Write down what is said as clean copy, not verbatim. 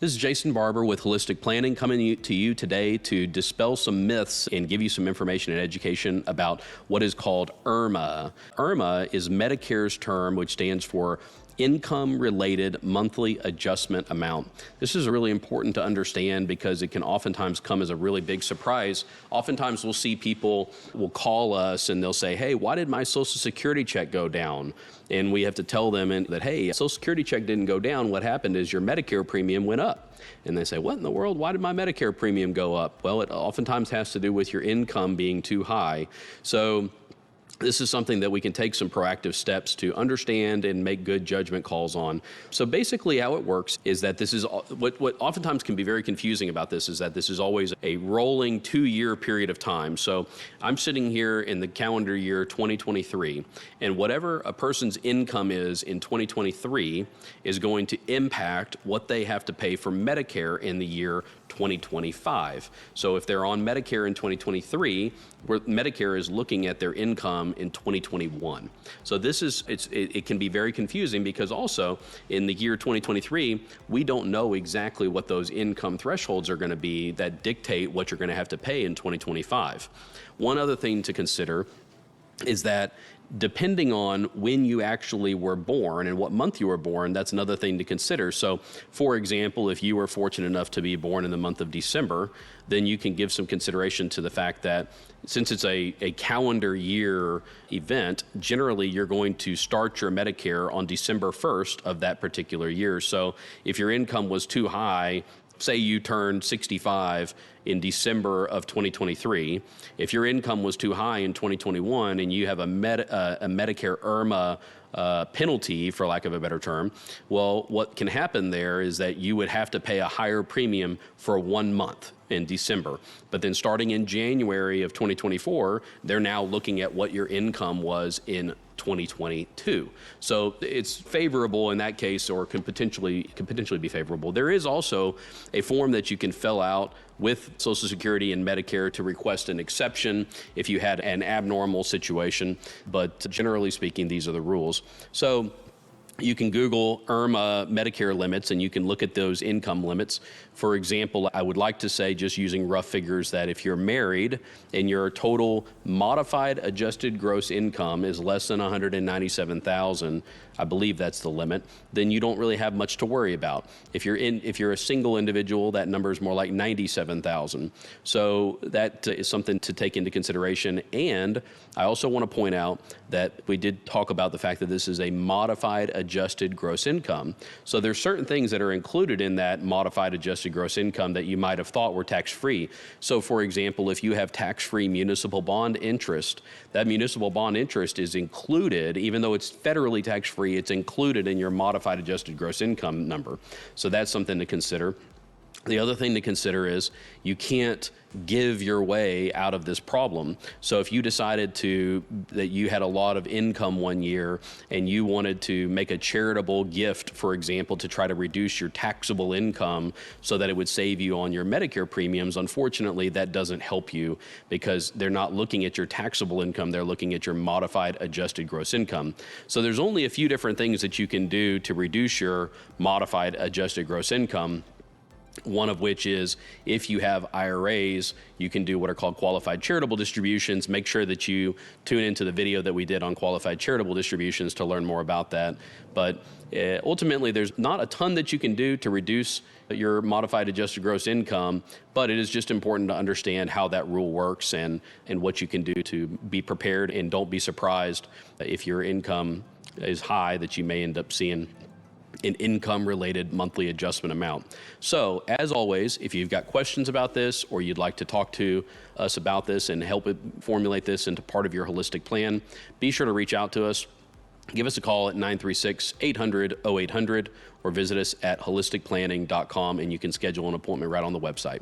This is Jason Barber with Holistic Planning coming to you today to dispel some myths and give you some information and education about what is called IRMAA. IRMAA is Medicare's term, which stands for Income-Related Monthly Adjustment Amount. This is really important to understand because it can oftentimes come as a really big surprise. Oftentimes we'll see people will call us and they'll say, hey, why did my Social Security check go down? And we have to tell them that, hey, Social Security check didn't go down. What happened is your Medicare premium went up. And they say, what in the world? Why did my Medicare premium go up? Well, it oftentimes has to do with your income being too high. So this is something that we can take some proactive steps to understand and make good judgment calls on. So basically how it works is that this is what oftentimes can be very confusing about this is that this is always a rolling 2-year period of time. So I'm sitting here in the calendar year 2023, and whatever a person's income is in 2023 is going to impact what they have to pay for Medicare in the year 2025. So if they're on Medicare in 2023, where Medicare is looking at their income in 2021. So it can be very confusing because also in the year 2023, we don't know exactly what those income thresholds are going to be that dictate what you're going to have to pay in 2025. One other thing to consider is that depending on when you actually were born and what month you were born, that's another thing to consider. So, for example, if you were fortunate enough to be born in the month of December, then you can give some consideration to the fact that since it's a calendar year event, generally you're going to start your Medicare on December 1st of that particular year. So if your income was too high, say you turned 65 in December of 2023, if your income was too high in 2021 and you have a Medicare IRMAA penalty, for lack of a better term, well, what can happen there is that you would have to pay a higher premium for 1 month in December. But then starting in January of 2024, they're now looking at what your income was in 2022. So it's favorable in that case, or could potentially be favorable. There is also a form that you can fill out with Social Security and Medicare to request an exception if you had an abnormal situation. But generally speaking, these are the rules. So you can Google IRMAA Medicare limits and you can look at those income limits. For example, I would like to say, just using rough figures, that if you're married and your total modified adjusted gross income is less than $197,000, I believe that's the limit, then you don't really have much to worry about. If you're a single individual, that number is more like $97,000. So that is something to take into consideration. And I also want to point out that we did talk about the fact that this is a modified adjusted gross income. So there's certain things that are included in that modified adjusted gross income that you might have thought were tax-free. So for example, if you have tax-free municipal bond interest, that municipal bond interest is included, even though it's federally tax-free, it's included in your modified adjusted gross income number. So that's something to consider. The other thing to consider is you can't give your way out of this problem. So if you decided that you had a lot of income one year and you wanted to make a charitable gift, for example, to try to reduce your taxable income so that it would save you on your Medicare premiums, unfortunately, that doesn't help you because they're not looking at your taxable income, they're looking at your modified adjusted gross income. So there's only a few different things that you can do to reduce your modified adjusted gross income. One of which is if you have IRAs, you can do what are called qualified charitable distributions. Make sure that you tune into the video that we did on qualified charitable distributions to learn more about that. But ultimately, there's not a ton that you can do to reduce your modified adjusted gross income, but it is just important to understand how that rule works and what you can do to be prepared, and don't be surprised if your income is high that you may end up seeing an income-related monthly adjustment amount. So, as always, if you've got questions about this or you'd like to talk to us about this and help formulate this into part of your holistic plan, be sure to reach out to us. Give us a call at 936-800-0800 or visit us at holisticplanning.com, and you can schedule an appointment right on the website.